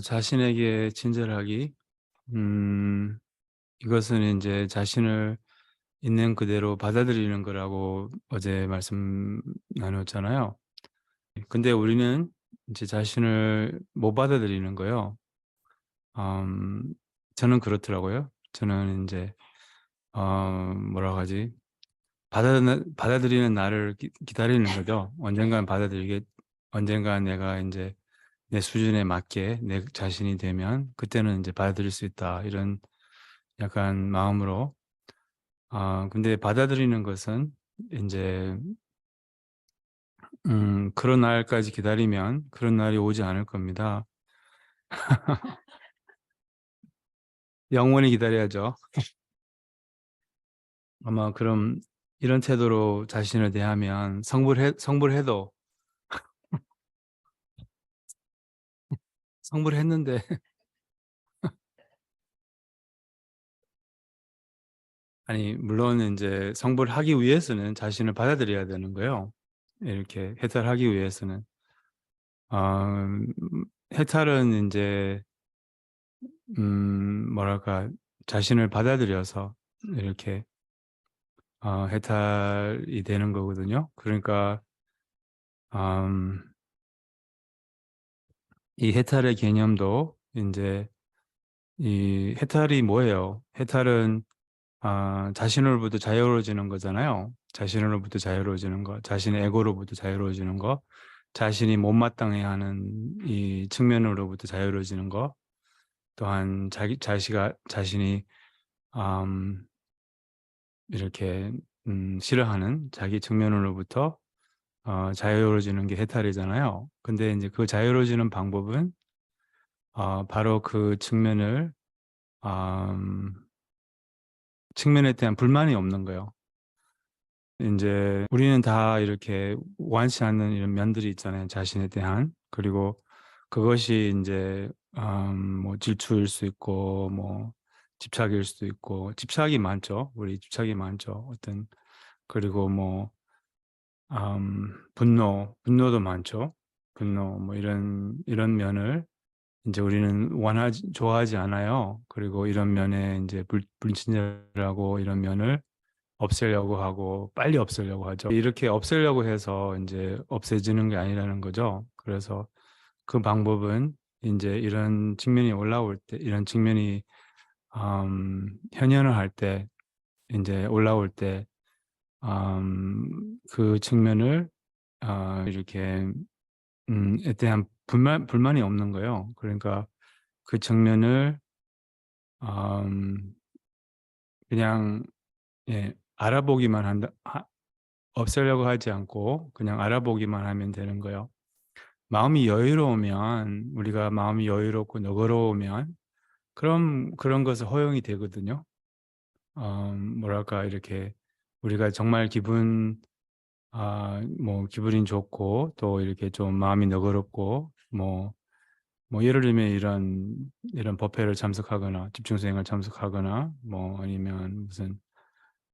자신에게 친절하기. 음, 이것은 이제 자신을 있는 그대로 받아들이는 거라고 어제 말씀 나눴잖아요. 근데 우리는 이제 자신을 못 받아들이는 거요. 음, 저는 그렇더라고요. 저는 이제, 뭐라고 하지? 받아들이는 날을 기다리는 거죠. 언젠간 내가 이제 내 수준에 맞게 내 자신이 되면 그때는 이제 받아들일 수 있다. 이런 약간 마음으로. 근데 받아들이는 것은 이제, 그런 날까지 기다리면 그런 날이 오지 않을 겁니다. 영원히 기다려야죠. 아마 그럼 이런 태도로 자신을 대하면 성불해도 성불했는데 아니 물론 이제 성불하기 위해서는 자신을 받아들여야 되는 거예요. 이렇게 해탈하기 위해서는. 음, 해탈은 이제, 뭐랄까, 자신을 받아들여서 이렇게, 해탈이 되는 거거든요. 그러니까, 음, 이 해탈의 개념도 이제, 이 해탈이 뭐예요? 해탈은, 자신으로부터 자유로워지는 거잖아요. 자신으로부터 자유로워지는 거, 자신의 에고로부터 자유로워지는 거, 자신이 못마땅해 하는 이 측면으로부터 자유로워지는 거, 또한 자신이 음, 이렇게 싫어하는 자기 측면으로부터 자유로워지는 게 해탈이잖아요. 근데 이제 그 자유로워지는 방법은 바로 그 음, 측면에 대한 불만이 없는 거예요. 이제 우리는 다 이렇게 원치 않는 이런 면들이 있잖아요. 자신에 대한. 그리고 그것이 이제 뭐 질투일 수 있고 뭐 집착일 수도 있고 집착이 많죠. 우리 집착이 많죠. 그리고 뭐 분노도 많죠. 분노 뭐 이런 면을 이제 우리는 좋아하지 않아요. 그리고 이런 면에 이제 불친절하고 이런 면을 없애려고 하고 빨리 없애려고 하죠. 이렇게 없애려고 해서 이제 없애지는 게 아니라는 거죠. 그래서 그 방법은 이제 이런 측면이 현현을 할 때, 이제 올라올 때, 그 측면을 이렇게 에 대한 불만이 없는 거예요. 그러니까 그 측면을 음, 그냥 알아보기만 없애려고 하지 않고 그냥 알아보기만 하면 되는 거예요. 우리가 마음이 여유롭고 너그러우면 그럼 그런 것을 허용이 되거든요. 뭐랄까 이렇게 우리가 정말 뭐 기분이 좋고 또 이렇게 좀 마음이 너그럽고 뭐 예를 들면 이런 법회를 참석하거나 집중수행을 참석하거나 뭐 아니면 무슨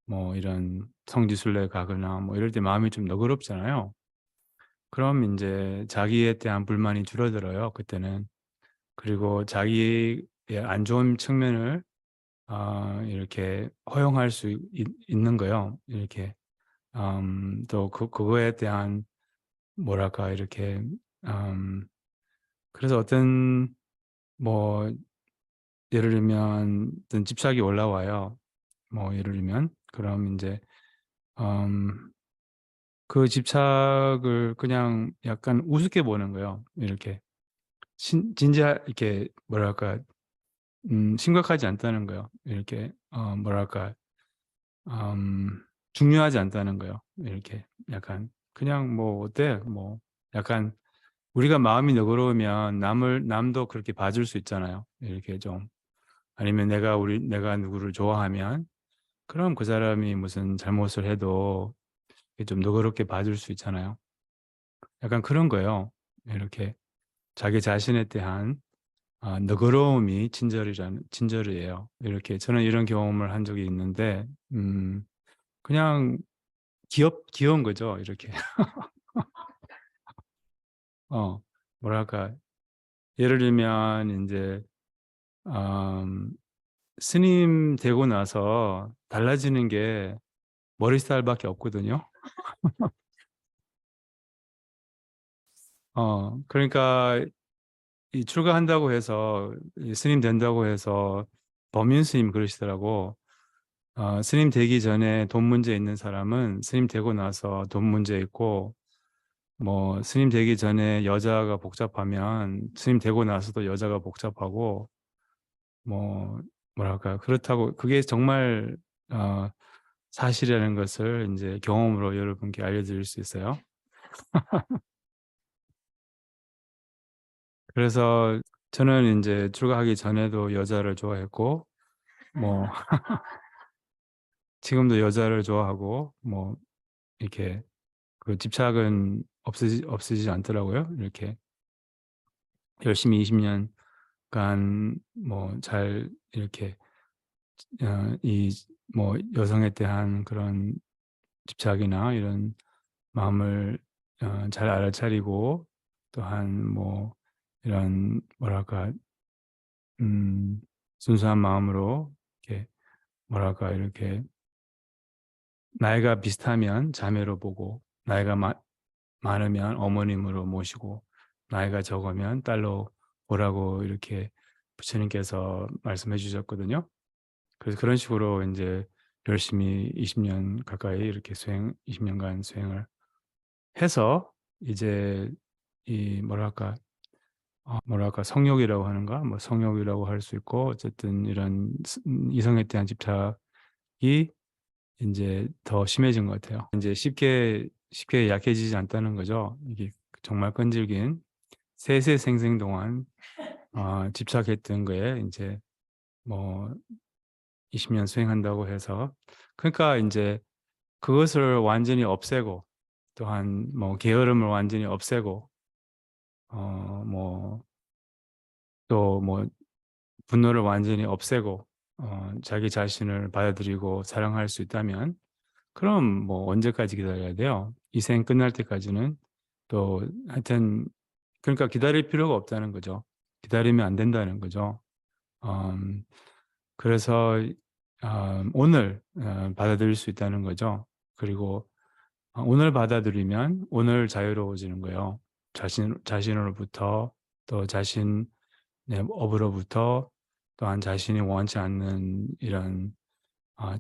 뭐 이런 성지순례 가거나 뭐 이럴 때 마음이 좀 너그럽잖아요. 그럼 이제 자기에 대한 불만이 줄어들어요. 그때는. 그리고 자기의 안 좋은 측면을 이렇게 허용할 수 있는 거예요. 이렇게 또 그거에 대한 뭐랄까 이렇게 그래서 뭐 예를 들면 어떤 집착이 올라와요. 뭐 예를 들면 그럼 이제 음, 그 집착을 그냥 약간 우습게 보는 거예요. 이렇게 이렇게 뭐랄까 심각하지 않다는 거예요. 이렇게 뭐랄까 중요하지 않다는 거예요. 이렇게 약간 그냥 뭐 어때? 뭐 약간 우리가 마음이 너그러우면 남도 그렇게 봐줄 수 있잖아요. 이렇게 좀 아니면 내가 누구를 좋아하면 그럼 그 사람이 무슨 잘못을 해도 좀 너그럽게 봐줄 수 있잖아요. 약간 그런 거예요. 이렇게 자기 자신에 대한 너그러움이 친절이에요. 이렇게 저는 이런 경험을 한 적이 있는데, 그냥 귀여운 거죠. 이렇게. 어, 뭐랄까. 예를 들면 인제 스님 되고 나서 달라지는 게 머리살밖에 없거든요. 그러니까 이 출가한다고 해서 이 스님 된다고 해서 법륜 스님 그러시더라고. 스님 되기 전에 돈 문제 있는 사람은 스님 되고 나서 돈 문제 있고, 뭐 스님 되기 전에 여자가 복잡하면 스님 되고 나서도 여자가 복잡하고, 뭐 뭐랄까 그렇다고 그게 정말 어 사실이라는 것을 인제 경험으로 여러분께 알려드릴 수 있어요. 그래서 저는 인제 출가하기 전에도 여자를 좋아했고, 뭐 지금도 여자를 좋아하고, 뭐 이렇게 그 집착은 없어지지 않더라고요. 이렇게 열심히 20 년간 뭐 잘 이렇게 이 뭐 여성에 대한 그런 집착이나 이런 마음을 잘 알아차리고, 또한 뭐 이런 뭐랄까 음 순수한 마음으로 이렇게 뭐랄까 이렇게 나이가 비슷하면 자매로 보고, 나이가 많으면 어머님으로 모시고, 나이가 적으면 딸로 보라고 이렇게 부처님께서 말씀해 주셨거든요. 그래서 그런 식으로 인제 열심히 20년 가까이 이렇게 20 년간 수행을 해서 이제 이 뭐랄까 성욕이라고 하는가? 뭐 성욕이라고 할 수 있고, 어쨌든 이런 이성에 대한 집착이 인제 더 심해진 것 같아요. 인제 쉽게 약해지지 않다는 거죠. 이게 정말 끈질긴 세세생생 동안 집착했던 거에 인제 뭐 20년 수행한다고 해서, 그러니까 인제 그것을 완전히 없애고, 또한 뭐 게으름을 완전히 없애고, 뭐 또 뭐 분노를 완전히 없애고, 자기 자신을 받아들이고 사랑할 수 있다면, 그럼 뭐 언제까지 기다려야 돼요? 이 생 끝날 때까지는. 또 하여튼 그러니까 기다릴 필요가 없다는 거죠. 기다리면 안 된다는 거죠. 음 그래서 오늘 받아들일 수 있다는 거죠. 그리고 오늘 받아들이면 오늘 자유로워지는 거예요. 자신으로부터, 또 자신의 업으로부터, 또한 자신이 원치 않는 이런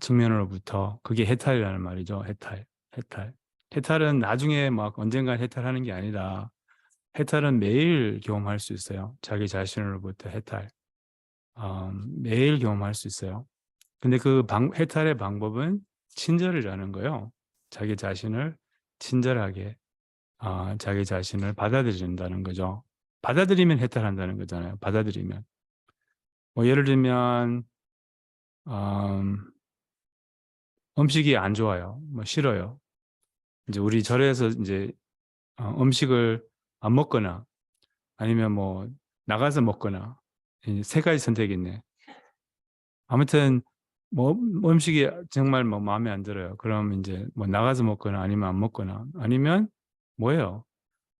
측면으로부터. 그게 해탈이라는 말이죠. 해탈, 해탈. 해탈은 나중에 막 언젠가 해탈하는 게 아니라, 해탈은 매일 경험할 수 있어요. 자기 자신으로부터 해탈. 매일 경험할 수 있어요. 근데 그 해탈의 방법은 친절이라는 거예요. 자기 자신을 친절하게, 자기 자신을 받아들인다는 거죠. 받아들이면 해탈한다는 거잖아요. 받아들이면. 뭐 예를 들면 음 음식이 안 좋아요. 뭐 싫어요. 이제 우리 절에서 인제 음식을 안 먹거나, 아니면 뭐 나가서 먹거나, 이 세 가지 선택이 있네. 아무튼 뭐 음식이 정말 뭐 마음에 안 들어요. 그럼 인제 뭐 나가서 먹거나 아니면 안 먹거나, 아니면 뭐예요?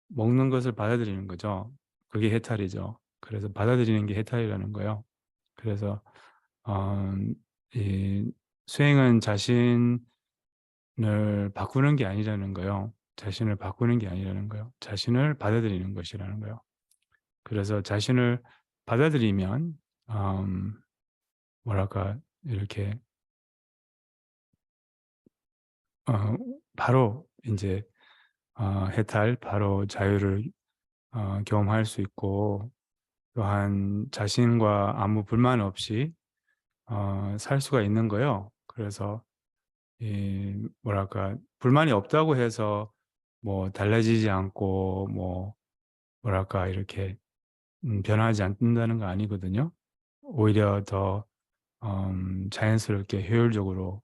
먹는 것을 받아들이는 거죠. 그게 해탈이죠. 그래서 받아들이는 게 해탈이라는 거예요. 그래서 어 이 수행은 자신을 바꾸는 게 아니라는 거예요. 자신을 바꾸는 게 아니라는 거예요. 자신을 받아들이는 것이라는 거예요. 그래서 자신을 받아들이면 음 뭐랄까 이렇게 어 바로 인제 해탈, 바로 자유를 경험할 수 있고, 또한 자신과 아무 불만 없이 살 수가 있는 거예요. 그래서 이 뭐랄까 불만이 없다고 해서 뭐 달라지지 않고, 뭐 뭐랄까 이렇게 변하지 않는다는 거 아니거든요. 오히려 더 자연스럽게 효율적으로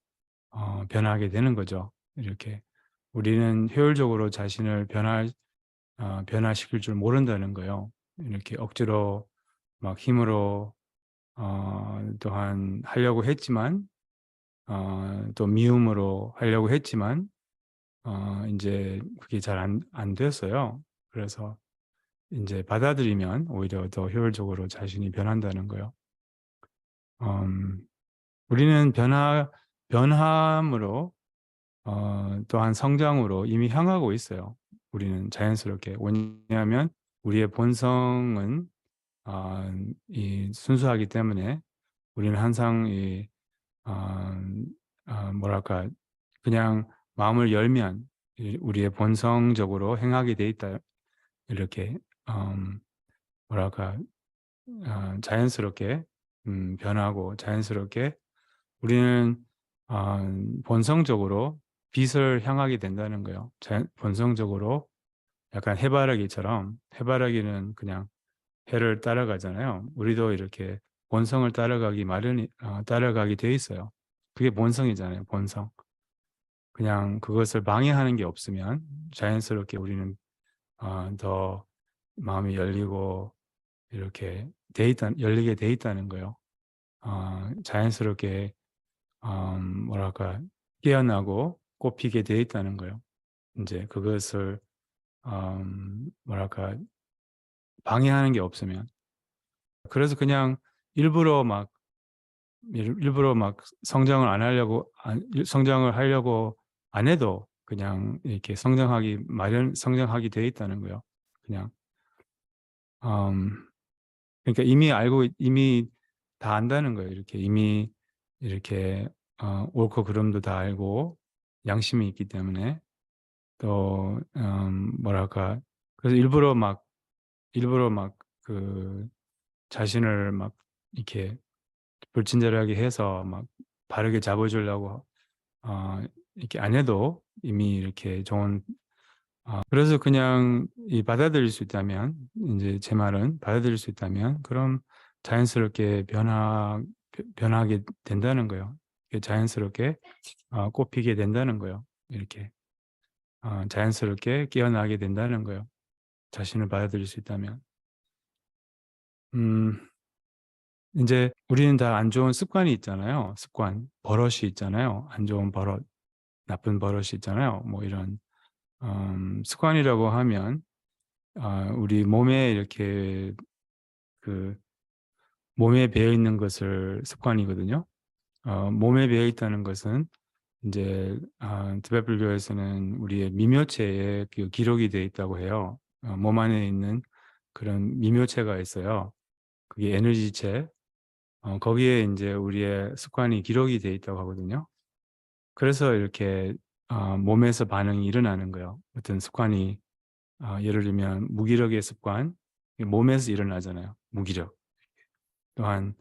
변하게 되는 거죠. 이렇게 우리는 효율적으로 자신을 변화시킬 줄 모른다는 거예요. 이렇게 억지로 막 힘으로 또한 하려고 했지만, 또 미움으로 하려고 했지만 인제 그게 잘 안 됐어요. 그래서 이제 받아들이면 오히려 더 효율적으로 자신이 변한다는 거요. 우리는 변함으로 또한 성장으로 이미 향하고 있어요. 우리는 자연스럽게. 왜냐하면 우리의 본성은 이 순수하기 때문에 우리는 항상 뭐랄까 그냥 마음을 열면 우리의 본성적으로 행하게 돼 있다. 이렇게 뭐랄까 자연스럽게 변하고 자연스럽게 우리는 본성적으로 빛을 향하게 된다는 거예요. 본성적으로 약간 해바라기처럼 해바라기는 그냥 해를 따라가잖아요. 우리도 이렇게 본성을 따라가게 돼 있어요. 그게 본성이잖아요. 본성. 그냥 그것을 방해하는 게 없으면 자연스럽게 우리는 더 마음이 열리고 이렇게 열리게 돼 있다는 거예요. 자연스럽게 뭐랄까 깨어나고 꽃피게 돼 있다는 거예요. 이제 그것을 뭐랄까 방해하는 게 없으면. 그래서 그냥 일부러 막 성장을 하려고 안 해도 그냥 이렇게 성장하게 돼 있다는 거예요. 그냥 그러니까 이미 다 안다는 거예요. 이렇게 옳고 그름도 다 알고 양심이 있기 때문에 또 뭐랄까 그래서 일부러 막 그 자신을 막 이렇게 불친절하게 해서 막 바르게 잡아주려고 이렇게 안 해도 이미 이렇게 좋은 그래서 그냥 받아들일 수 있다면 이제 제 말은 받아들일 수 있다면 그럼 자연스럽게 변하게 된다는 거예요. 자연스럽게 꽃피게 된다는 거예요. 이렇게 자연스럽게 깨어나게 된다는 거예요. 자신을 받아들일 수 있다면. 이제 우리는 다 안 좋은 습관이 있잖아요. 버릇이 있잖아요. 안 좋은 버릇, 나쁜 버릇이 있잖아요. 뭐 이런 습관이라고 하면 우리 몸에 이렇게 그 몸에 배어 있는 것을 습관이거든요. 몸에 배어 있다는 것은 이제 티베트 불교에서는 우리의 미묘체에 기록이 되어 있다고 해요. 몸 안에 있는 그런 미묘체가 있어요. 그게 에너지체. 거기에 이제 우리의 습관이 기록이 되어 있다고 하거든요. 그래서 이렇게 몸에서 반응이 일어나는 거예요. 어떤 습관이 예를 들면 무기력의 습관, 몸에서 일어나잖아요. 무기력. 또한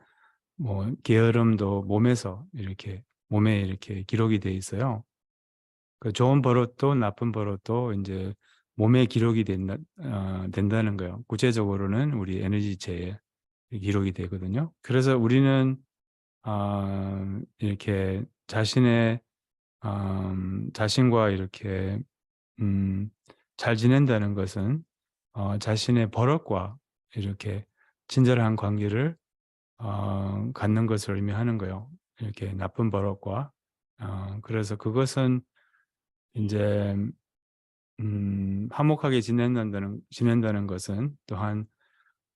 뭐 게으름도 몸에 이렇게 기록이 돼 있어요. 그 좋은 버릇도 나쁜 버릇도 이제 몸에 기록이 된다는 거예요. 구체적으로는 우리 에너지체에 기록이 되거든요. 그래서 우리는 이렇게 자신과 이렇게 잘 지낸다는 것은 자신의 버릇과 이렇게 친절한 관계를 갖는 것을 의미하는 거예요. 이렇게 나쁜 버릇과 그래서 그것은 이제 화목하게 지낸다는 것은 또한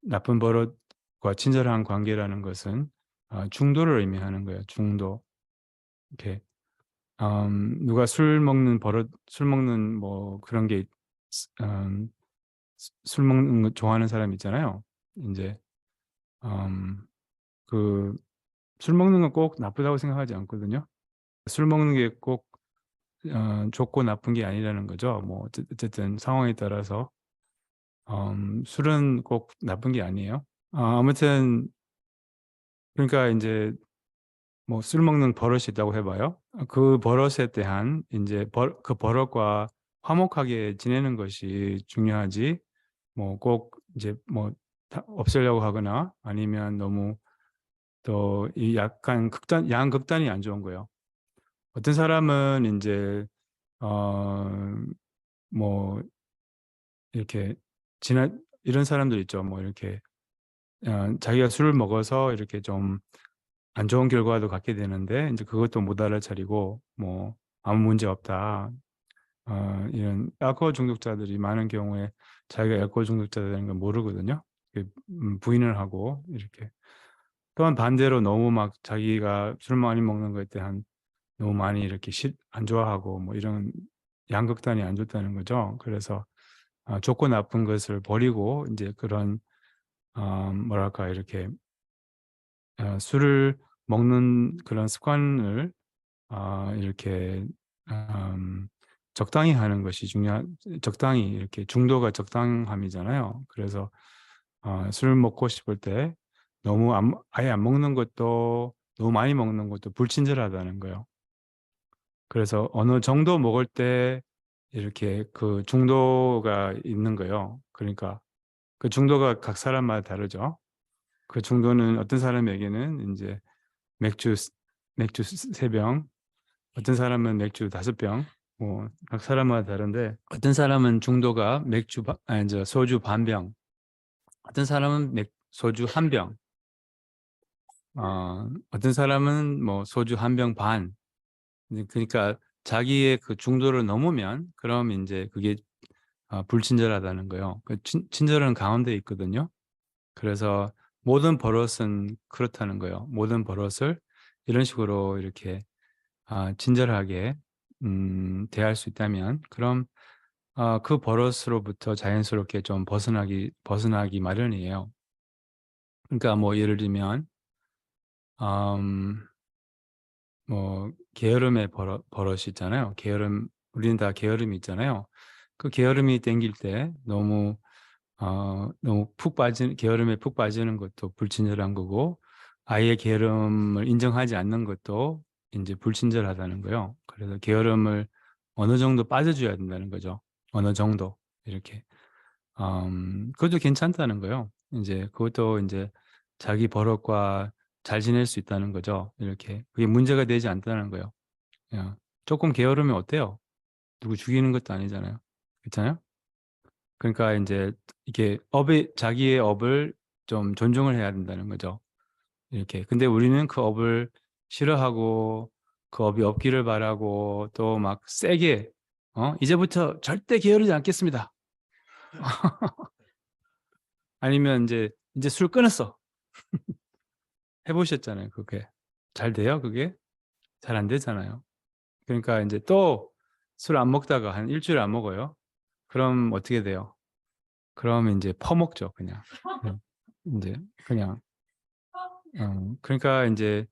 나쁜 버릇과 친절한 관계라는 것은 중도를 의미하는 거예요. 중도. 이렇게 누가 술 먹는 뭐 그런 게 음, 술 먹는 거 좋아하는 사람 있잖아요. 이제 그 술 먹는 건 꼭 나쁘다고 생각하지 않거든요. 술 먹는 게 꼭 좋고 나쁜 게 아니라는 거죠. 뭐 어쨌든 상황에 따라서 술은 꼭 나쁜 게 아니에요. 아무튼 그러니까 이제 뭐 술 먹는 버릇이 있다고 해봐요. 그 버릇에 대한 이제 그 버릇과 화목하게 지내는 것이 중요하지. 뭐 꼭 이제 뭐 없애려고 하거나 아니면 너무 또 이 약간 양극단이 안 좋은 거예요. 어떤 사람은 이제 뭐 이렇게 이런 사람들 있죠. 뭐 이렇게 자기가 술을 먹어서 이렇게 좀 안 좋은 결과도 갖게 되는데 이제 그것도 못 알아차리고 뭐 아무 문제 없다. 이런 알코올 중독자들이 많은 경우에 자기가 알코올 중독자라는 걸 모르거든요. 부인을 하고 이렇게. 또한 반대로 너무 막 자기가 술 많이 먹는 거에 대한 너무 많이 이렇게 안 좋아하고 뭐 이런 양극단이 안 좋다는 거죠. 그래서 좋고 나쁜 것을 버리고 이제 그런 뭐랄까 이렇게 술을 먹는 그런 습관을 이렇게 적당히 하는 것이 적당히 이렇게 중도가 적당함이잖아요. 그래서 술 먹고 싶을 때 너무 아예 안 먹는 것도 너무 많이 먹는 것도 불친절하다는 거예요. 그래서 어느 정도 먹을 때 이렇게 그 중도가 있는 거예요. 그러니까 그 중도가 각 사람마다 다르죠. 그 중도는 어떤 사람에게는 이제 맥주 맥주 3병, 어떤 사람은 맥주 5병, 뭐 각 사람마다 다른데 어떤 사람은 중도가 이제 소주 반병, 어떤 사람은 소주 1병, 어떤 사람은 뭐 소주 1병 반. 그러니까 자기의 그 중도를 넘으면 그럼 이제 그게 불친절하다는 거예요. 친절은 가운데 있거든요. 그래서 모든 버릇은 그렇다는 거예요. 모든 버릇을 이런 식으로 이렇게 친절하게 대할 수 있다면 그럼 그 버릇으로부터 자연스럽게 좀 벗어나기 마련이에요. 그러니까 뭐 예를 들면 뭐 게으름의 버릇이 있잖아요. 우리는 다 게으름이 있잖아요. 그 게으름이 땡길 때 너무 게으름에 푹 빠지는 것도 불친절한 거고, 아예 게으름을 인정하지 않는 것도 이제 불친절하다는 거예요. 그래서 게으름을 어느 정도 빠져줘야 된다는 거죠. 어느 정도 이렇게. 그것도 괜찮다는 거예요. 이제 그것도 이제 자기 버릇과 잘 지낼 수 있다는 거죠. 이렇게 그게 문제가 되지 않다는 거예요. 그냥 조금 게으르면 어때요? 누구 죽이는 것도 아니잖아요. 그렇잖아요? 그러니까 이제 이게 자기의 업을 좀 존중을 해야 된다는 거죠. 이렇게. 근데 우리는 그 업을 싫어하고 그 업이 없기를 바라고 또 막 세게 이제부터 절대 게으르지 않겠습니다. 아니면 이제 술 끊었어. 해보셨잖아요. 그게 잘 돼요? 그게 잘 안 되잖아요. 그러니까 이제 또 술 안 먹다가 한 일주일 안 먹어요. 그럼 어떻게 돼요? 그럼 이제 퍼먹죠, 그냥. 이제 그냥. 그러니까 이제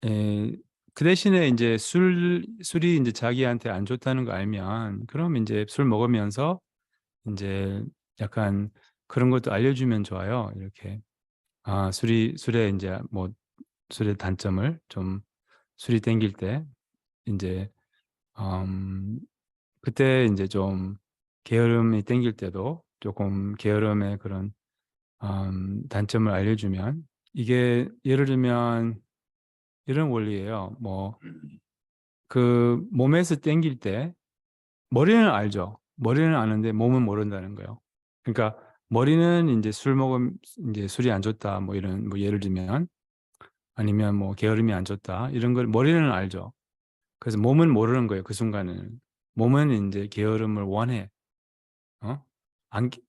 그 대신에 이제 술이 이제 자기한테 안 좋다는 거 알면 그럼 이제 술 먹으면서 이제 약간 그런 것도 알려주면 좋아요. 이렇게 술의 이제 뭐 술의 단점을 좀 술이 땡길 때 이제 그때 이제 좀 게으름이 땡길 때도 조금 게으름의 그런 단점을 알려주면 이게 예를 들면 이런 원리예요. 뭐 그 몸에서 땡길 때 머리는 알죠. 머리는 아는데 몸은 모른다는 거예요. 그러니까 머리는 이제 이제 술이 안 좋다 뭐 이런 뭐 예를 들면 아니면 뭐 게으름이 안 좋다 이런 걸 머리는 알죠. 그래서 몸은 모르는 거예요. 그 순간에는 몸은 이제 게으름을 원해. 어?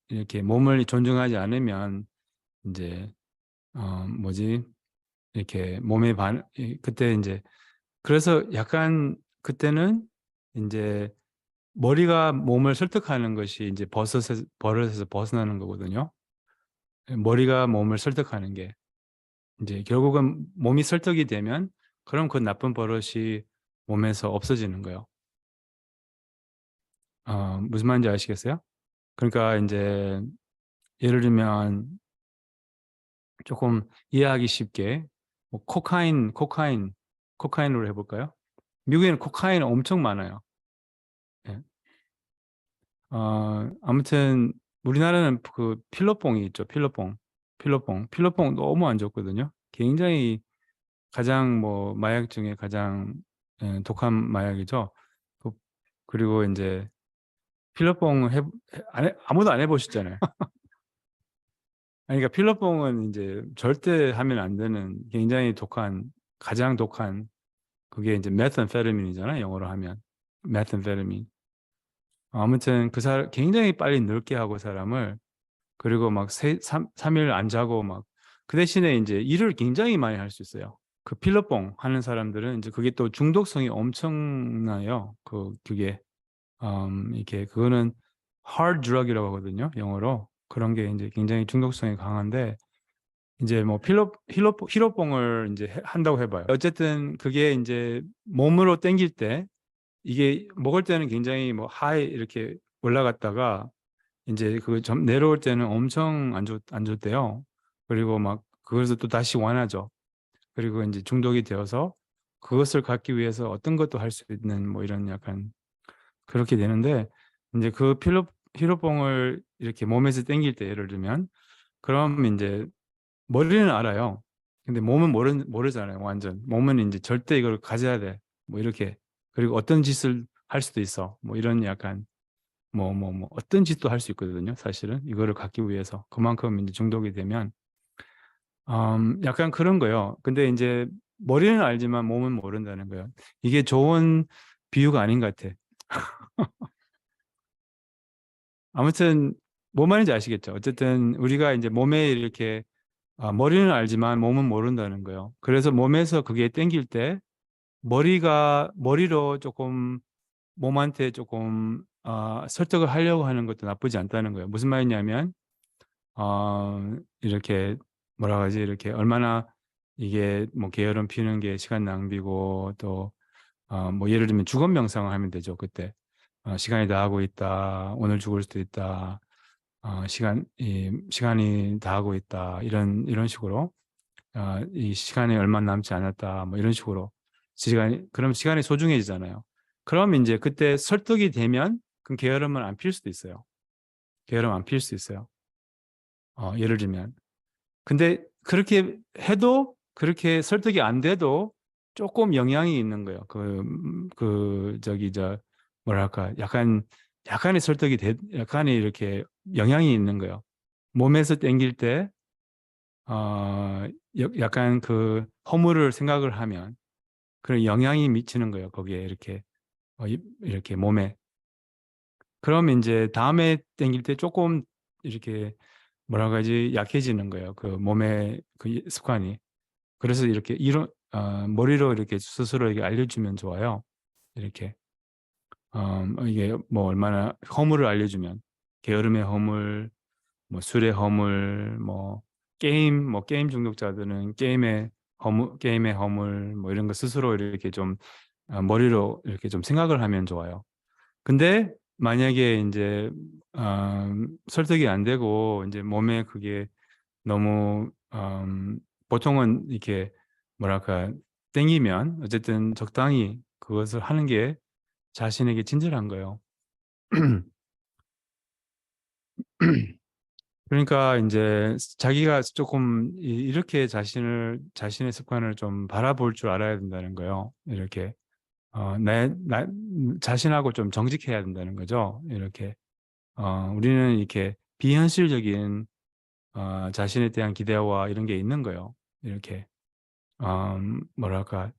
이렇게 몸을 존중하지 않으면 이제 뭐지 이렇게 그때 이제 그래서 약간 그때는 이제 머리가 몸을 설득하는 것이 이제 버릇에서 벗어나는 거거든요. 머리가 몸을 설득하는 게 이제 결국은 몸이 설득이 되면 그럼 그 나쁜 버릇이 몸에서 없어지는 거예요. 무슨 말인지 아시겠어요? 그러니까 이제 예를 들면 조금 이해하기 쉽게 뭐 코카인으로 해볼까요? 미국에는 코카인 엄청 많아요. 예. 아무튼 우리나라는 그 필로뽕이 있죠. 필로뽕 너무 안 좋거든요. 굉장히 가장 뭐 마약 중에 가장 독한 마약이죠. 그- 그리고 이제 필로뽕 아무도 안 해보셨잖아요. 아니, 그러니까 필로뽕은 이제 절대 하면 안 되는 굉장히 가장 독한 그게 이제 메탄페타민이잖아요. 영어로 하면 메탄페타민. 아무튼 그 사람 굉장히 빨리 늙게 하고 사람을, 그리고 막 3일 안 자고 막, 그 대신에 이제 일을 굉장히 많이 할 수 있어요. 그 필러뽕 하는 사람들은 이제 그게 또 중독성이 엄청나요. 그게 이게 그거는 hard drug이라고 하거든요. 영어로. 그런 게 이제 굉장히 중독성이 강한데, 이제 뭐 힐러뽕을 이제 한다고 해봐요. 어쨌든 그게 이제 몸으로 땡길 때, 이게 먹을 때는 굉장히 뭐 하이 이렇게 올라갔다가 이제 그 좀 내려올 때는 엄청 안 좋대요. 그리고 막 그것을 또 다시 완화죠. 그리고 이제 중독이 되어서 그것을 갖기 위해서 어떤 것도 할 수 있는 뭐 이런 약간 그렇게 되는데, 이제 그 필로뽕을 이렇게 몸에서 땡길 때 예를 들면, 그럼 이제 머리는 알아요. 근데 몸은 모르잖아요. 완전 몸은 이제 절대 이걸 가져야 돼, 뭐 이렇게. 그리고 어떤 짓을 할 수도 있어, 뭐 이런 약간 뭐 어떤 짓도 할 수 있거든요. 사실은 이거를 갖기 위해서 그만큼 이제 중독이 되면 약간 그런 거요. 근데 이제 머리는 알지만 몸은 모른다는 거예요. 이게 좋은 비유가 아닌 것 같아. 아무튼 뭐 말인지 아시겠죠? 어쨌든 우리가 이제 몸에 이렇게 머리는 알지만 몸은 모른다는 거예요. 그래서 몸에서 그게 땡길 때 머리로 조금 몸한테 조금 설득을 하려고 하는 것도 나쁘지 않다는 거예요. 무슨 말이냐면 이렇게 뭐라 하지, 이렇게 얼마나 이게 뭐 게으름 피우는 게 시간 낭비고, 또 뭐 예를 들면 죽음 명상을 하면 되죠. 그때 시간이 다 하고 있다, 오늘 죽을 수도 있다, 시간이 다 하고 있다, 이런 식으로 이 시간이 얼마 남지 않았다, 뭐 이런 식으로 그럼 시간이 소중해지잖아요. 그럼 이제 그때 설득이 되면 그 게으름을 안 필 수도 있어요. 게으름 안 필 수 있어요. 예를 들면. 근데 그렇게 해도, 그렇게 설득이 안 돼도 조금 영향이 있는 거예요. 뭐랄까, 약간의 약간의 이렇게 영향이 있는 거예요. 몸에서 땡길 때, 약간 그 허물을 생각을 하면 그런 영향이 미치는 거예요. 거기에 이렇게 몸에. 그럼 이제 다음에 땡길 때 조금 이렇게 뭐라고 하지, 약해지는 거예요. 그 몸의 그 습관이. 그래서 이렇게 머리로 이렇게 스스로에게 알려주면 좋아요. 이렇게 이게 뭐 얼마나 허물을 알려주면, 게으름의 허물, 뭐 술의 허물, 뭐 게임 중독자들은 게임의 허물, 뭐 이런 거 스스로 이렇게 좀 머리로 이렇게 좀 생각을 하면 좋아요. 근데 만약에 이제 설득이 안 되고 이제 몸에 그게 너무 보통은 이렇게 뭐랄까 땡기면 어쨌든 적당히 그것을 하는 게 자신에게 친절한 거예요. 그러니까 이제 자기가 조금 이렇게 자신의 습관을 좀 바라볼 줄 알아야 된다는 거예요. 이렇게 나 자신하고 좀 정직해야 된다는 거죠. 이렇게 우리는 이렇게 비현실적인 자신에 대한 기대와 이런 게 있는 거예요. 이렇게 뭐랄까,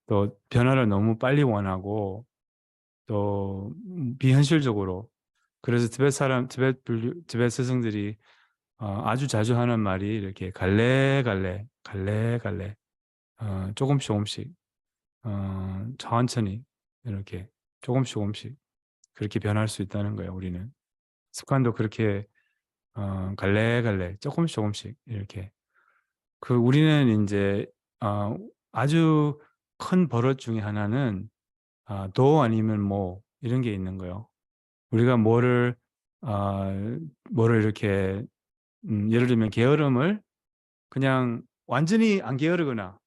또 변화를 너무 빨리 원하고, 또 비현실적으로. 그래서 티벳 스승들이 아주 자주 하는 말이 이렇게 갈래갈래 갈래갈래, 조금씩 조금씩, 천천히 이렇게 조금씩 조금씩 그렇게 변할 수 있다는 거예요. 우리는 습관도 그렇게 갈래갈래 조금씩 조금씩 이렇게. 우리는 이제 아주 큰 버릇 중에 하나는 도 아니면 뭐 이런 게 있는 거예요. 우리가 아, 뭐를 이렇게 예를 들면 게으름을 그냥 완전히 안 게으르거나,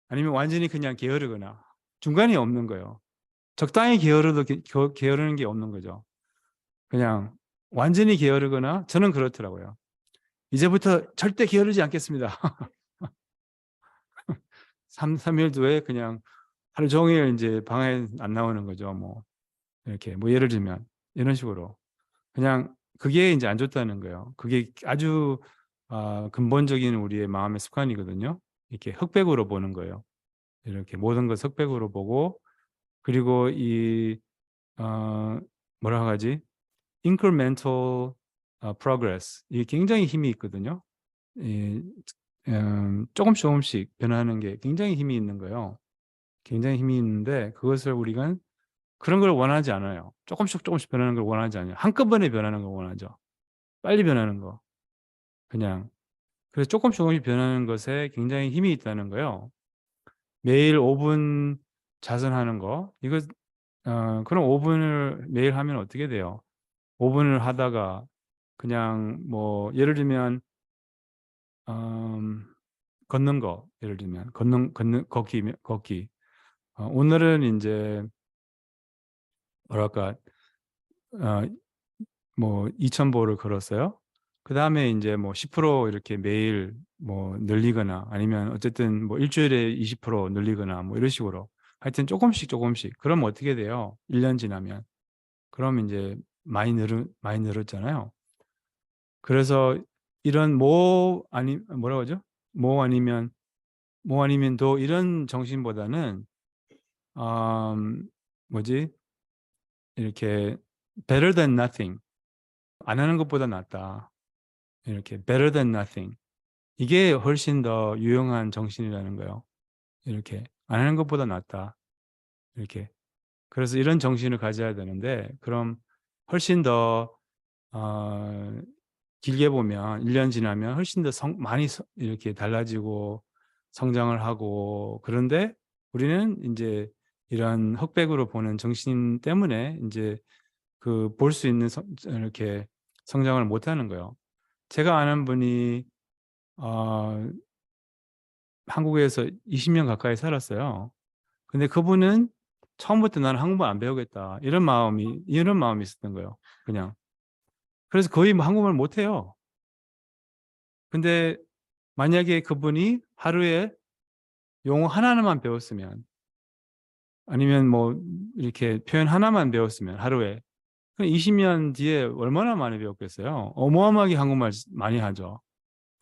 아니면 완전히 그냥 게으르거나, 중간이 없는 거예요. 적당히 게으르는 게 없는 거죠. 그냥 완전히 게으르거나, 저는 그렇더라고요. 이제부터 절대 게으르지 않겠습니다. 3일 뒤에 그냥 하루 종일 이제 방에 안 나오는 거죠. 뭐 이렇게 뭐 예를 들면 이런 식으로 그냥 그게 이제 안 좋다는 거예요. 그게 아주 근본적인 우리의 마음의 습관이거든요. 이렇게 흑백으로 보는 거예요. 이렇게 모든 것 흑백으로 보고, 그리고 이 어, 뭐라고 하지? incremental progress, 이게 굉장히 힘이 있거든요. 조금씩 조금씩 변하는 게 굉장히 힘이 있는 거예요. 굉장히 힘이 있는데 그것을 우리가 그런 걸 원하지 않아요. 조금씩 조금씩 변하는 걸 원하지 않아요. 한꺼번에 변하는 걸 원하죠. 빨리 변하는 거. 그냥. 그래서 조금씩 조금씩 변하는 것에 굉장히 힘이 있다는 거예요. 매일 5분 자선하는 거. 이거 그럼 5분을 매일 하면 어떻게 돼요? 5분을 하다가 그냥 뭐 예를 들면 걷는 거, 예를 들면 걷는 걷기. 오늘은 이제 뭐랄까 어, 뭐 2,000보를 걸었어요. 그 다음에 이제 뭐 10% 이렇게 매일 뭐 늘리거나 아니면 어쨌든 뭐 일주일에 20% 늘리거나 뭐 이런 식으로 하여튼 조금씩 조금씩. 그럼 어떻게 돼요? 1년 지나면. 그럼 이제 많이 늘었잖아요. 그래서 이런 아니 뭐라고 하죠? 뭐 아니면 도 이런 정신보다는 뭐지? 이렇게 better than nothing. 안 하는 것보다 낫다. 이렇게 better than nothing. 이게 훨씬 더 유용한 정신이라는 거예요. 이렇게 안 하는 것보다 낫다. 이렇게. 그래서 이런 정신을 가져야 되는데 그럼 훨씬 더 어, 길게 보면 1년 지나면 훨씬 더 많이 이렇게 달라지고 성장을 하고 그런데 우리는 이제 이런 흑백으로 보는 정신 때문에 이제 그 볼 수 있는 이렇게 성장을 못 하는 거예요. 제가 아는 분이 어, 한국에서 20년 가까이 살았어요. 근데 그분은 처음부터 나는 한국말 안 배우겠다. 이런 마음이 있었던 거예요. 그냥. 그래서 거의 뭐 한국말 못 해요. 근데 만약에 그분이 하루에 영어 하나만 배웠으면 아니면 뭐 이렇게 표현 하나만 배웠으면 하루에 20년 뒤에 얼마나 많이 배웠겠어요. 어마어마하게 한국말 많이 하죠.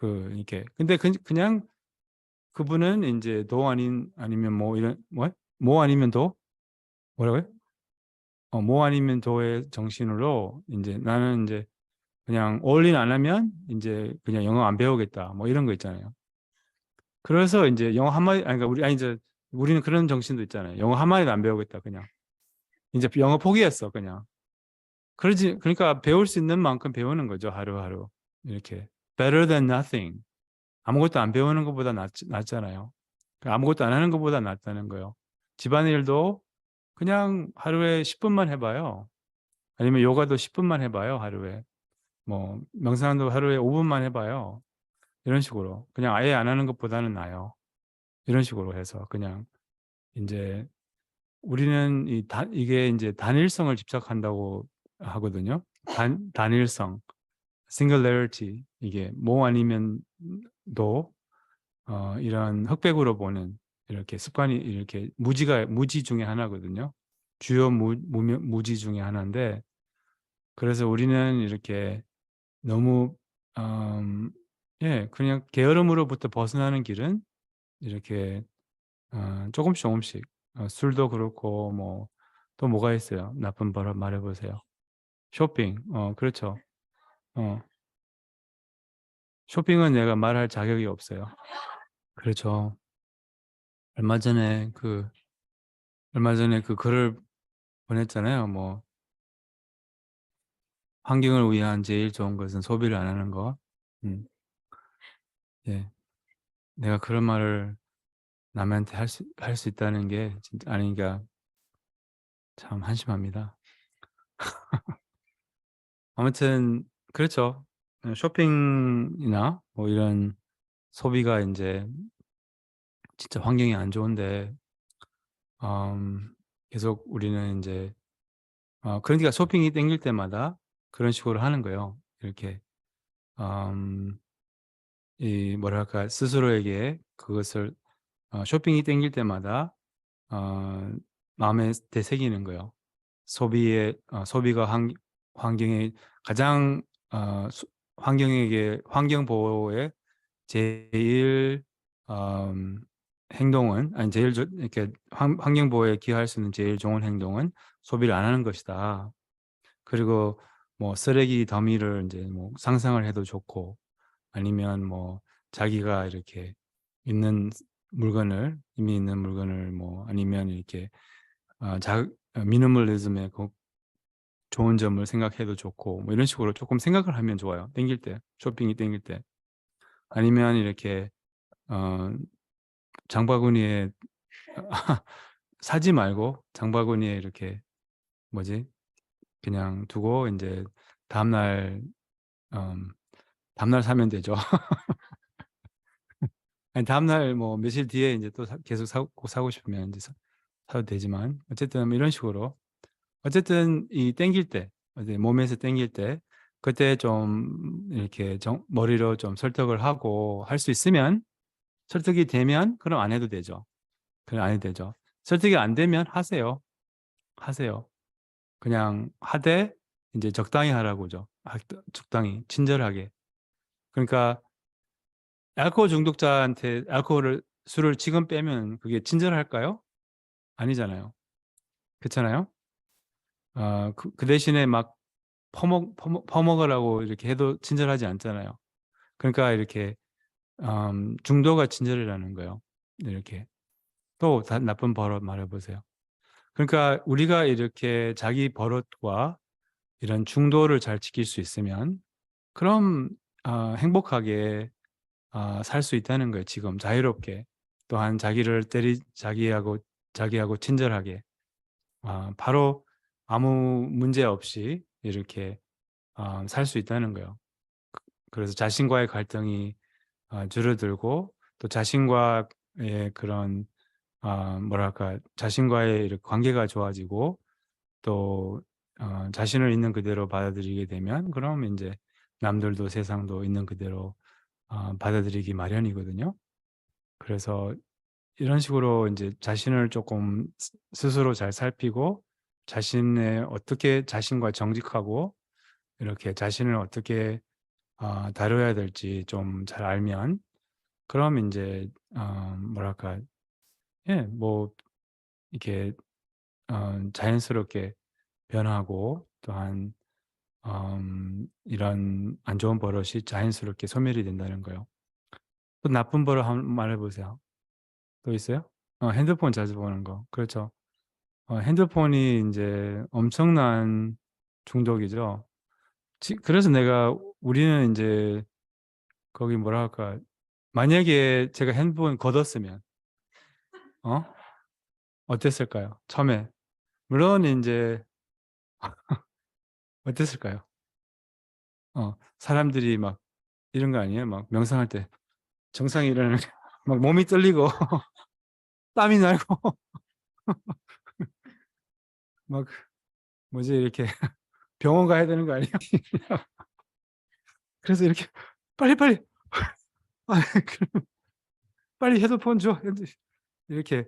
이렇게. 근데 그냥 그분은 이제 아니면 뭐 이런 뭐 아니면 도 뭐라고요? 뭐 아니면 도의 정신으로 이제 나는 이제 그냥 올인 안 하면 이제 그냥 영어 안 배우겠다. 뭐 이런 거 있잖아요. 그래서 이제 영어 한마디 아니 그러니까 이제 우리는 그런 정신도 있잖아요. 영어 한마디도 안 배우겠다 그냥. 이제 영어 포기했어 그냥. 그러니까 배울 수 있는 만큼 배우는 거죠. 하루하루. 이렇게 better than nothing. 아무것도 안 배우는 것보다 낫잖아요. 아무것도 안 하는 것보다 낫다는 거예요. 집안일도 그냥 하루에 10분만 해봐요. 아니면 요가도 10분만 해봐요. 하루에. 뭐 명상도 하루에 5분만 해봐요. 이런 식으로. 그냥 아예 안 하는 것보다는 나아요. 이런 식으로 해서 그냥 이제 우리는 이게 이제 단일성을 집착한다고 하거든요. 단일성, singularity. 이게 뭐 아니면 도 이런 흑백으로 보는 이렇게 습관이 이렇게 무지 중에 하나거든요. 주요 무지 중에 하나인데 그래서 우리는 이렇게 너무 그냥 게으름으로부터 벗어나는 길은 이렇게 조금씩 조금씩 술도 그렇고 뭐 또 뭐가 있어요? 나쁜 버릇 말해보세요. 쇼핑. 그렇죠. 어, 쇼핑은 내가 말할 자격이 없어요. 그렇죠. 얼마 전에 그 글을 보냈잖아요. 뭐 환경을 위한 제일 좋은 것은 소비를 안 하는 거. 음, 예. 내가 그런 말을 남한테 할 수 있다는 게 진짜 아니니까 참 한심합니다. 아무튼 그렇죠. 쇼핑이나 뭐 이런 소비가 이제 진짜 환경이 안 좋은데 계속 우리는 이제 그러니까 쇼핑이 땡길 때마다 그런 식으로 하는 거예요. 이렇게 이 뭐랄까 스스로에게 그것을 쇼핑이 땡길 때마다 마음에 되새기는 거예요. 소비가 환경에 가장 환경 보호에 제일 행동은 아니 이렇게 환경 보호에 기여할 수 있는 제일 좋은 행동은 소비를 안 하는 것이다. 그리고 뭐 쓰레기 더미를 이제 뭐 상상을 해도 좋고, 아니면 뭐 자기가 이렇게 있는 물건을, 이미 있는 물건을 뭐 아니면 이렇게 미니멀리즘의 그 좋은 점을 생각해도 좋고, 뭐 이런 식으로 조금 생각을 하면 좋아요. 땡길 때, 쇼핑이 땡길 때. 아니면 이렇게 장바구니에 사지 말고 장바구니에 이렇게 뭐지, 그냥 두고 이제 다음날 다음날 사면 되죠. 아니, 다음날 뭐 며칠 뒤에 이제 또 계속 사고 싶으면 이제 사도 되지만, 어쨌든 뭐 이런 식으로, 어쨌든 이 땡길 때, 이제 몸에서 땡길 때, 그때 좀 이렇게 머리로 좀 설득을 하고 할 수 있으면, 설득이 되면 그럼 안 해도 되죠. 그럼 안 해도 되죠. 설득이 안 되면 하세요. 하세요. 그냥 하되 이제 적당히 하라고죠. 적당히 친절하게. 그러니까 알코올 중독자한테 술을 지금 빼면 그게 친절할까요? 아니잖아요. 그렇잖아요. 그 대신에 막 퍼먹으라고 이렇게 해도 친절하지 않잖아요. 그러니까 이렇게 중도가 친절이라는 거예요. 이렇게 또 나쁜 버릇 말해보세요. 그러니까 우리가 이렇게 자기 버릇과 이런 중도를 잘 지킬 수 있으면, 그럼 행복하게 살 수 있다는 거예요. 지금 자유롭게, 또한 자기하고 친절하게, 바로 아무 문제 없이 이렇게 살 수 있다는 거예요. 그래서 자신과의 갈등이 줄어들고, 또 자신과의 그런 뭐랄까, 자신과의 이렇게 관계가 좋아지고, 또 자신을 있는 그대로 받아들이게 되면, 그럼 이제 남들도 세상도 있는 그대로 받아들이기 마련이거든요. 그래서 이런 식으로 이제 자신을 조금 스스로 잘 살피고, 자신과 정직하고, 이렇게 자신을 어떻게 다뤄야 될지 좀 잘 알면, 그럼 이제 뭐랄까, 예, 뭐 이렇게 자연스럽게 변하고, 또한 이런 안 좋은 버릇이 자연스럽게 소멸이 된다는 거예요. 또 나쁜 버릇 한번 말해보세요. 또 있어요? 핸드폰 자주 보는 거. 그렇죠. 핸드폰이 이제 엄청난 중독이죠. 그래서 우리는 이제 거기 뭐라 할까, 만약에 제가 핸드폰 걷었으면 어? 어땠을까요? 처음에. 물론 이제 어땠을까요? 사람들이 막 이런 거 아니에요? 막 명상할 때 정상이 일어나는 막 몸이 떨리고 땀이 나고 막 뭐지, 이렇게 병원 가야 되는 거 아니에요? 그래서 이렇게 빨리빨리 아, 빨리 핸드폰 줘. 이렇게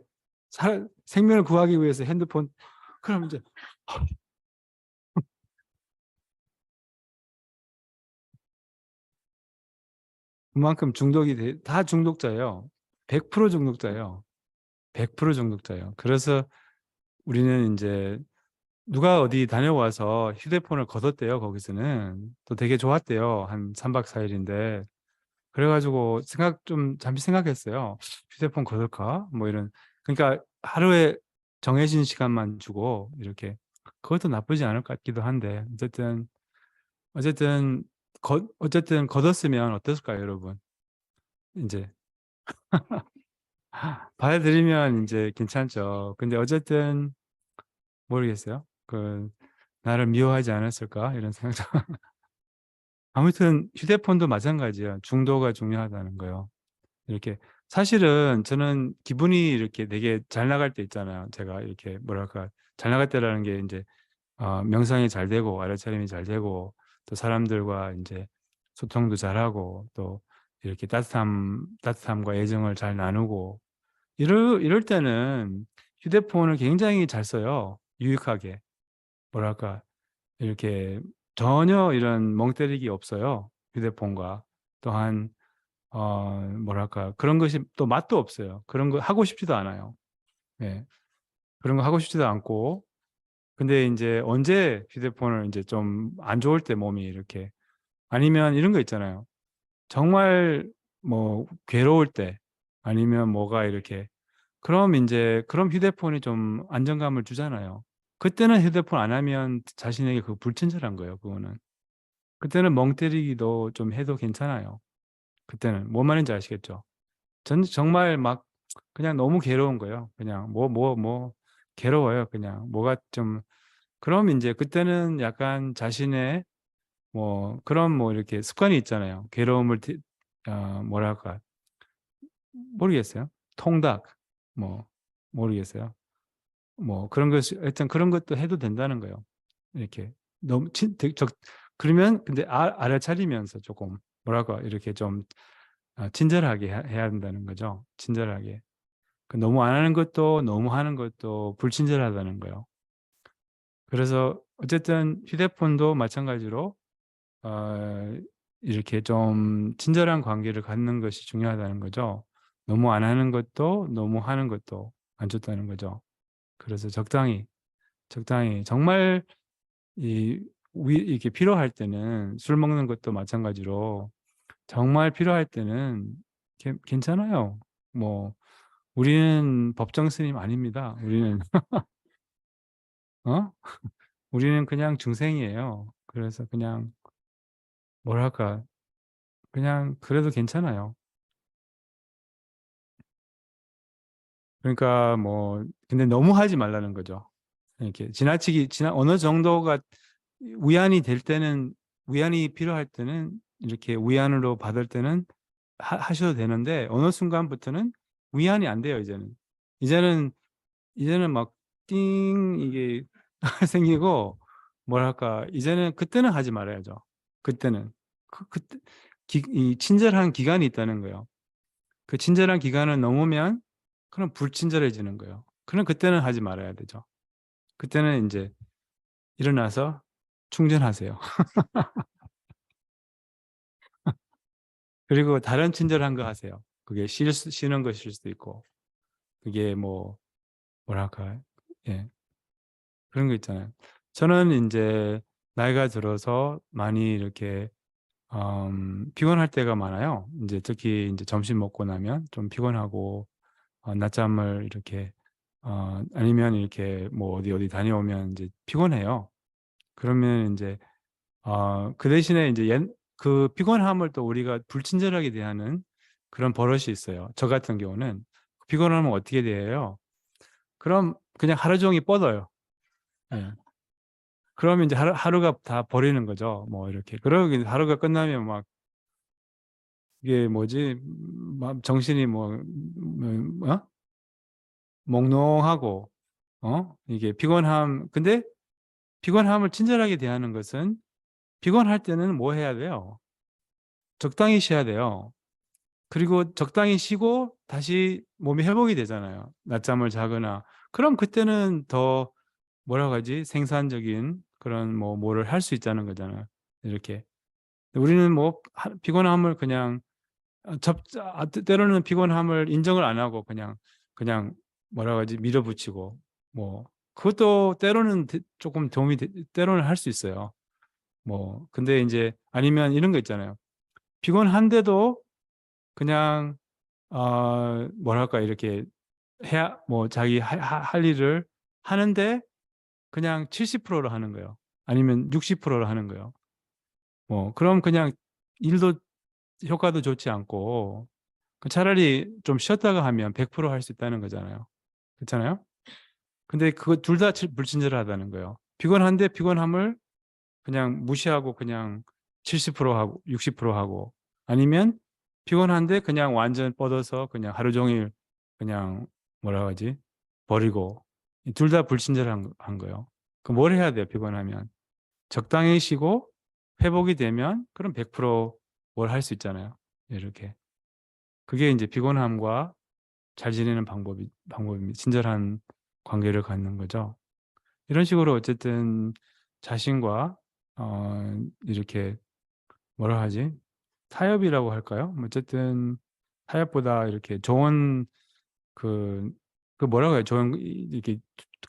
생명을 구하기 위해서 핸드폰. 그럼 이제 그만큼 다 중독자예요. 100% 중독자예요. 100% 중독자예요. 그래서 우리는 이제 누가 어디 다녀와서 휴대폰을 걷었대요. 거기서는 또 되게 좋았대요. 한 3박 4일인데. 그래가지고 잠시 생각했어요. 휴대폰 걷을까? 뭐 이런. 그러니까 하루에 정해진 시간만 주고 이렇게, 그것도 나쁘지 않을 것 같기도 한데, 어쨌든 어쨌든 걷었으면 어땠을까요, 여러분? 이제 받아들이면 이제 괜찮죠. 근데 어쨌든 모르겠어요. 나를 미워하지 않았을까? 이런 생각. 아무튼 휴대폰도 마찬가지예요. 중도가 중요하다는 거예요. 이렇게 사실은 저는 기분이 이렇게 되게 잘 나갈 때 있잖아요. 제가 이렇게 뭐랄까, 잘 나갈 때라는 게 이제 명상이 잘 되고 알아차림이 잘 되고, 또 사람들과 이제 소통도 잘하고, 또 이렇게 따뜻함과 애정을 잘 나누고, 이럴 때는 휴대폰을 굉장히 잘 써요. 유익하게. 뭐랄까, 이렇게 전혀 이런 멍 때리기 없어요. 휴대폰과. 또한 뭐랄까, 그런 것이 또 맛도 없어요. 그런 거 하고 싶지도 않아요. 예. 그런 거 하고 싶지도 않고, 근데 인제 언제 휴대폰을 인제 좀 안 좋을 때 몸이 이렇게, 아니면 이런 거 있잖아요. 정말 뭐 괴로울 때, 아니면 뭐가 이렇게, 그럼 인제 그럼 휴대폰이 좀 안정감을 주잖아요. 그때는 휴대폰 안 하면 자신에게 그 불친절한 거예요, 그거는. 그때는 멍 때리기도 좀 해도 괜찮아요. 그때는. 뭔 말인지 아시겠죠? 정말 막 그냥 너무 괴로운 거예요. 그냥 괴로워요, 그냥. 뭐가 좀, 그럼 인제 그때는 약간 자신의 뭐 그런 뭐 이렇게 습관이 있잖아요. 괴로움을 뭐랄까, 모르겠어요. 통닭, 뭐 모르겠어요. 뭐 그런 것이 하여튼 그런 것도 해도 된다는 거예요. 이렇게 너무 친 되게 적 그러면 근데 알아차리면서 조금 뭐랄까 이렇게 좀 친절하게 해야 된다는 거죠. 친절하게. 너무 안 하는 것도 너무 하는 것도 불친절하다는 거예요. 그래서 어쨌든 휴대폰도 마찬가지로 어 이렇게 좀 친절한 관계를 갖는 것이 중요하다는 거죠. 너무 안 하는 것도 너무 하는 것도 안 좋다는 거죠. 그래서 적당히 정말 이 이렇게 필요할 때는, 술 먹는 것도 마찬가지로 정말 필요할 때는 괜찮아요. 뭐 우리는 법정 스님 아닙니다. 우리는 어? 우리는 그냥 중생이에요. 그래서 그냥 뭐랄까, 그냥 그래도 괜찮아요. 그러니까 뭐 근데 너무 하지 말라는 거죠. 이렇게 어느 정도가 위안이 될 때는, 위안이 필요할 때는, 이렇게 위안으로 받을 때는 하셔도 되는데, 어느 순간부터는 위안이 안 돼요, 이제는. 이제는 막 띵 이게 생기고, 뭐랄까 이제는, 그때는 하지 말아야죠. 그때는. 그때 이 친절한 기간이 있다는 거예요. 그 친절한 기간을 넘으면 그럼 불친절해지는 거예요. 그럼 그때는 하지 말아야 되죠. 그때는 인제 일어나서 충전하세요. 그리고 다른 친절한 거 하세요. 그게 쉬는 것일 수도 있고, 그게 뭐 뭐랄까, 예, 그런 거 있잖아요. 저는 인제 나이가 들어서 많이 이렇게 피곤할 때가 많아요. 인제 특히 인제 점심 먹고 나면 좀 피곤하고, 낮잠을 이렇게 아니면 이렇게 뭐 어디 다녀오면 인제 피곤해요. 그러면 인제 그 대신에 인제 그 피곤함을 또 우리가 불친절하게 대하는 그런 버릇이 있어요. 저 같은 경우는 피곤하면 어떻게 대해요? 그럼 그냥 하루 종일 뻗어요. 예. 그러면 인제 하루가 다 버리는 거죠. 뭐 이렇게. 그러고 이제 하루가 끝나면 막 이게 뭐지? 막 정신이 몽롱하고, 이게 근데 피곤함을 친절하게 대하는 것은, 피곤할 때는 뭐 해야 돼요? 적당히 쉬어야 돼요. 그리고 적당히 쉬고 다시 몸이 회복이 되잖아요, 낮잠을 자거나. 그럼 그때는 더 뭐라고 하지? 생산적인 그런 뭐를 할 수 있다는 거잖아요, 이렇게. 우리는 뭐 피곤함을 그냥 때로는 피곤함을 인정을 안 하고 그냥 뭐라고 하지? 밀어붙이고, 뭐 그것도 때로는 조금 도움이 때로는 할 수 있어요. 뭐 근데 인제 아니면 이런 거 있잖아요. 피곤한데도 그냥 뭐랄까 이렇게 해야 뭐 자기 할 일을 하는데 그냥 70%로 하는 거예요. 아니면 60%로 하는 거예요. 뭐 그럼 그냥 일도 효과도 좋지 않고, 차라리 좀 쉬었다가 하면 100% 할 수 있다는 거잖아요. 그렇잖아요? 근데 그거 둘 다 불친절하다는 거예요. 피곤한데 피곤함을 그냥 무시하고 그냥 70% 하고 60% 하고, 아니면 피곤한데 그냥 완전 뻗어서 그냥 하루 종일 그냥 뭐라 하지? 버리고. 둘 다 불친절한 한 거예요. 그럼 뭘 해야 돼요, 피곤하면? 적당히 쉬고 회복이 되면 그럼 100% 뭘 할 수 있잖아요, 이렇게. 그게 인제 피곤함과 잘 지내는 방법입니다. 친절한 관계를 갖는 거죠. 이런 식으로 어쨌든 자신과 이렇게 뭐라 하지? 타협이라고 할까요? 뭐 어쨌든 타협보다 이렇게 좋은 그 뭐라고 해요? 좋은 이렇게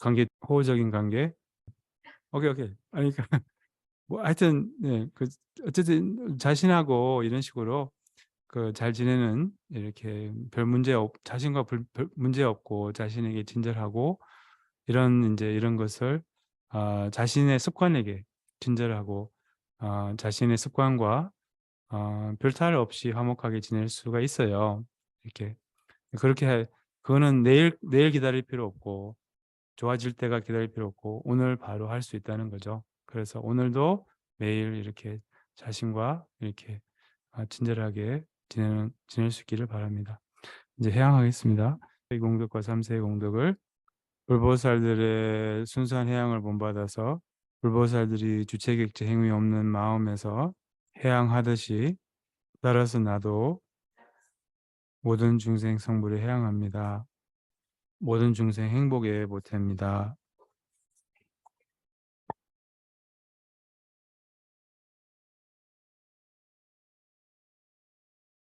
관계, 호의적인 관계? 오케이, 오케이. 아니 그러니까 뭐 하여튼 네 그 어쨌든 자신하고 이런 식으로 그 잘 지내는 이렇게 별 문제 자신과 별 문제 없고 자신에게 친절하고 이런 인제 이런 것을 자신의 습관에게 친절하고 자신의 습관과 별탈 없이 화목하게 지낼 수가 있어요. 이렇게 그렇게 그거는 내일 기다릴 필요 없고 좋아질 때가 기다릴 필요 없고 오늘 바로 할 수 있다는 거죠. 그래서 오늘도 매일 이렇게 자신과 이렇게 친절하게 지낼 수 있기를 바랍니다. 이제 회양하겠습니다. 이 공덕과 3 세의 공덕을 불보살들의 순수한 회양을 본받아서 불보살들이 주체객체 행위 없는 마음에서 회양하듯이 따라서 나도 모든 중생 성불에 회양합니다. 모든 중생 행복의 보태입니다.